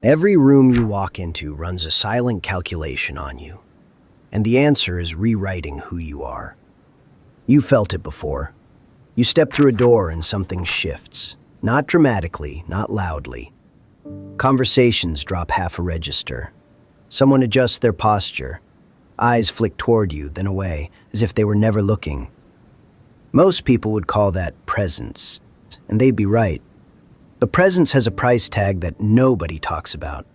Every room you walk into runs a silent calculation on you, and the answer is rewriting who you are. You felt it before. You step through a door and something shifts. Not dramatically, not loudly. Conversations drop half a register. Someone adjusts their posture. Eyes flick toward you, then away, as if they were never looking. Most people would call that presence, and they'd be right. But presence has a price tag that nobody talks about.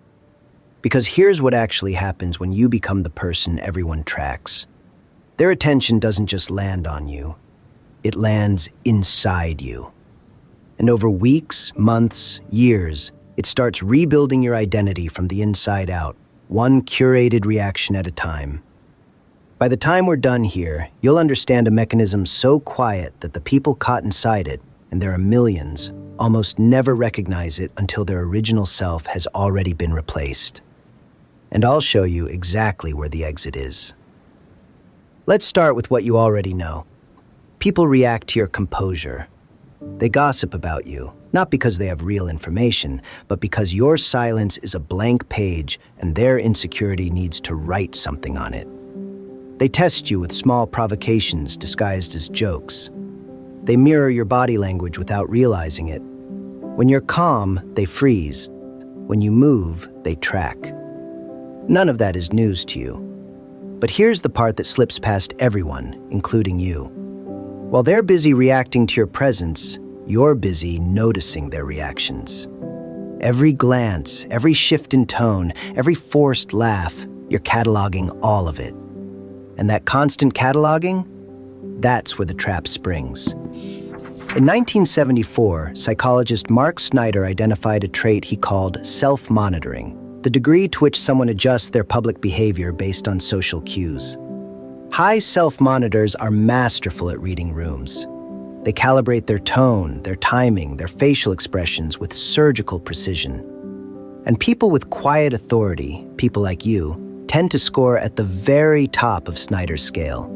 Because here's what actually happens when you become the person everyone tracks. Their attention doesn't just land on you. It lands inside you. And over weeks, months, years, it starts rebuilding your identity from the inside out, one curated reaction at a time. By the time we're done here, you'll understand a mechanism so quiet that the people caught inside it, and there are millions, almost never recognize it until their original self has already been replaced. And I'll show you exactly where the exit is. Let's start with what you already know. People react to your composure. They gossip about you, not because they have real information, but because your silence is a blank page and their insecurity needs to write something on it. They test you with small provocations disguised as jokes. They mirror your body language without realizing it. When you're calm, they freeze. When you move, they track. None of that is news to you. But here's the part that slips past everyone, including you. While they're busy reacting to your presence, you're busy noticing their reactions. Every glance, every shift in tone, every forced laugh, you're cataloging all of it. And that constant cataloging, that's where the trap springs. In 1974, psychologist Mark Snyder identified a trait he called self-monitoring, the degree to which someone adjusts their public behavior based on social cues. High self-monitors are masterful at reading rooms. They calibrate their tone, their timing, their facial expressions with surgical precision. And people with quiet authority, people like you, tend to score at the very top of Snyder's scale,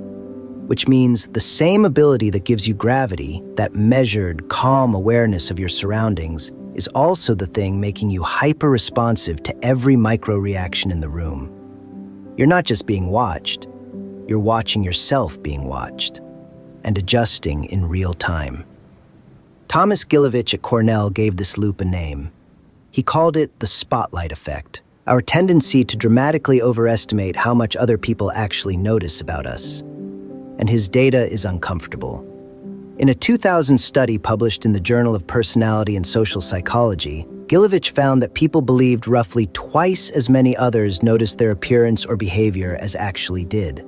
which means the same ability that gives you gravity, that measured, calm awareness of your surroundings, is also the thing making you hyper-responsive to every micro-reaction in the room. You're not just being watched, you're watching yourself being watched, and adjusting in real time. Thomas Gilovich at Cornell gave this loop a name. He called it the spotlight effect, our tendency to dramatically overestimate how much other people actually notice about us. And his data is uncomfortable. In a 2000 study published in the Journal of Personality and Social Psychology, Gilovich found that people believed roughly twice as many others noticed their appearance or behavior as actually did.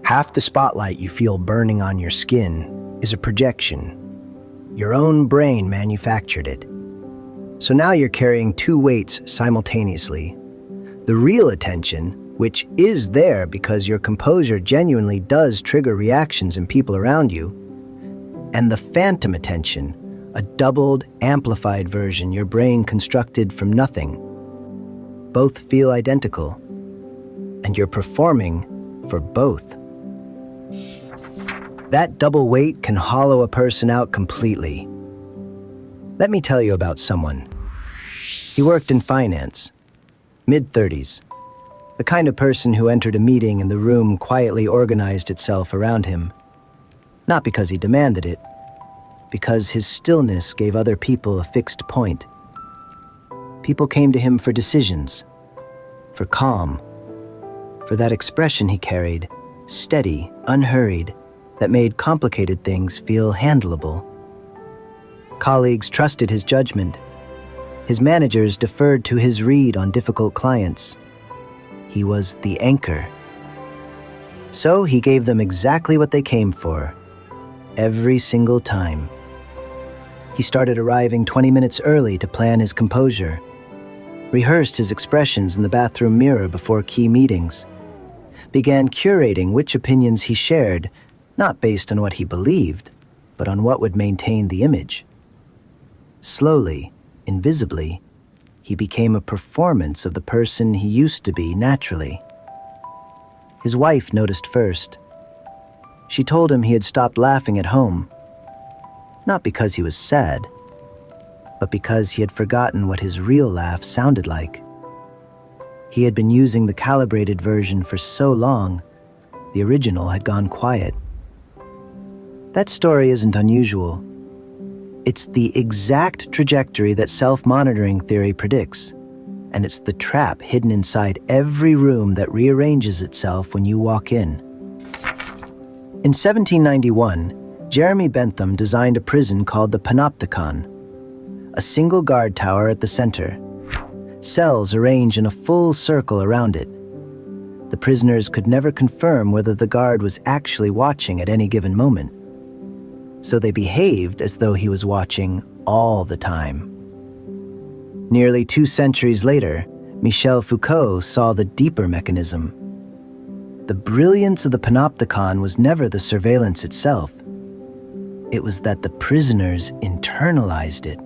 Half the spotlight you feel burning on your skin is a projection. Your own brain manufactured it. So now you're carrying two weights simultaneously. The real attention, which is there because your composure genuinely does trigger reactions in people around you, and the phantom attention, a doubled, amplified version your brain constructed from nothing. Both feel identical, and you're performing for both. That double weight can hollow a person out completely. Let me tell you about someone. He worked in finance, mid-30s, the kind of person who entered a meeting and the room quietly organized itself around him. Not because he demanded it, because his stillness gave other people a fixed point. People came to him for decisions, for calm, for that expression he carried, steady, unhurried, that made complicated things feel handleable. Colleagues trusted his judgment. His managers deferred to his read on difficult clients. He was the anchor. So he gave them exactly what they came for, every single time. He started arriving 20 minutes early to plan his composure, rehearsed his expressions in the bathroom mirror before key meetings, began curating which opinions he shared, not based on what he believed, but on what would maintain the image. Slowly, invisibly, he became a performance of the person he used to be naturally. His wife noticed first. She told him he had stopped laughing at home, not because he was sad, but because he had forgotten what his real laugh sounded like. He had been using the calibrated version for so long, the original had gone quiet. That story isn't unusual. It's the exact trajectory that self-monitoring theory predicts, and it's the trap hidden inside every room that rearranges itself when you walk in. In 1791, Jeremy Bentham designed a prison called the Panopticon, a single guard tower at the center, cells arranged in a full circle around it. The prisoners could never confirm whether the guard was actually watching at any given moment, so they behaved as though he was watching all the time. Nearly 2 centuries later, Michel Foucault saw the deeper mechanism. The brilliance of the Panopticon was never the surveillance itself. It was that the prisoners internalized it.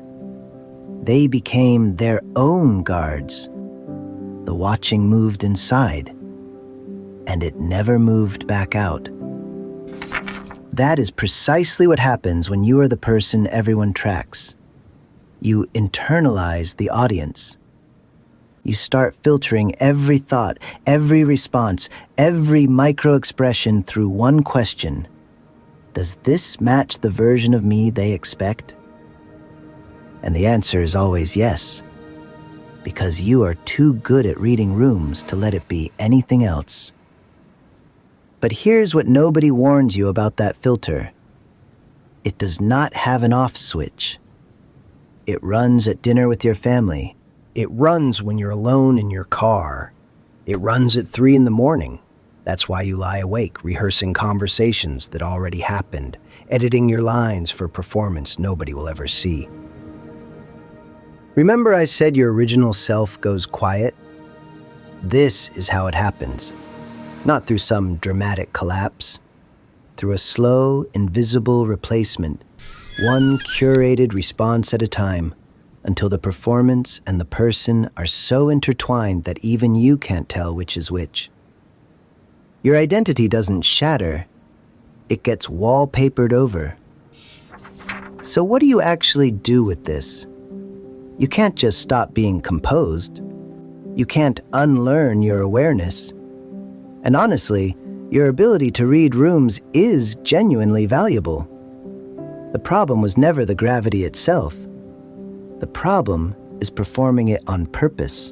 They became their own guards. The watching moved inside, and it never moved back out. That is precisely what happens when you are the person everyone tracks. You internalize the audience. You start filtering every thought, every response, every micro-expression through one question. Does this match the version of me they expect? And the answer is always yes, because you are too good at reading rooms to let it be anything else. But here's what nobody warns you about that filter. It does not have an off switch. It runs at dinner with your family. It runs when you're alone in your car. It runs at 3 a.m. That's why you lie awake, rehearsing conversations that already happened, editing your lines for performance nobody will ever see. Remember I said your original self goes quiet? This is how it happens. Not through some dramatic collapse. Through a slow, invisible replacement, one curated response at a time, until the performance and the person are so intertwined that even you can't tell which is which. Your identity doesn't shatter, it gets wallpapered over. So what do you actually do with this? You can't just stop being composed. You can't unlearn your awareness. And honestly, your ability to read rooms is genuinely valuable. The problem was never the gravity itself. The problem is performing it on purpose.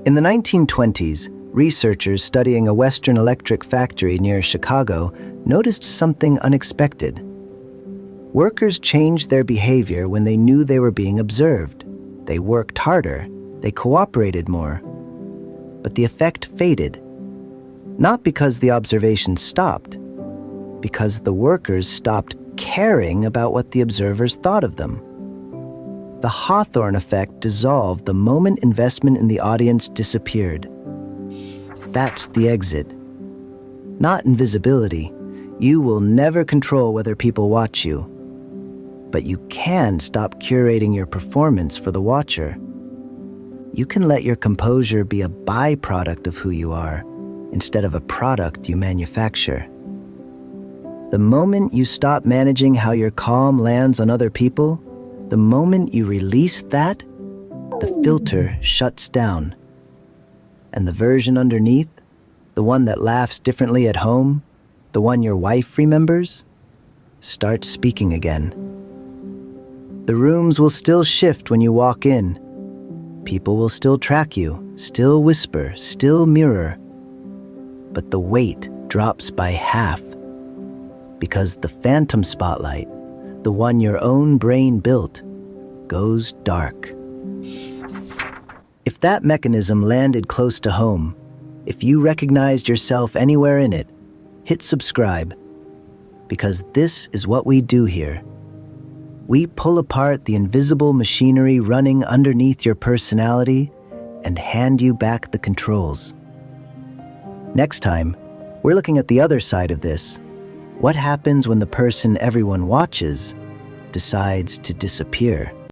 In the 1920s, researchers studying a Western electric factory near Chicago noticed something unexpected. Workers changed their behavior when they knew they were being observed. They worked harder, they cooperated more. But the effect faded. Not because the observation stopped, because the workers stopped caring about what the observers thought of them. The Hawthorne effect dissolved the moment investment in the audience disappeared. That's the exit. Not invisibility. You will never control whether people watch you. But you can stop curating your performance for the watcher. You can let your composure be a byproduct of who you are, instead of a product you manufacture. The moment you stop managing how your calm lands on other people, the moment you release that, the filter shuts down. And the version underneath, the one that laughs differently at home, the one your wife remembers, starts speaking again. The rooms will still shift when you walk in. People will still track you, still whisper, still mirror. But the weight drops by half, because the phantom spotlight, the one your own brain built, goes dark. If that mechanism landed close to home, if you recognized yourself anywhere in it, hit subscribe, because this is what we do here. We pull apart the invisible machinery running underneath your personality and hand you back the controls. Next time, we're looking at the other side of this. What happens when the person everyone watches decides to disappear?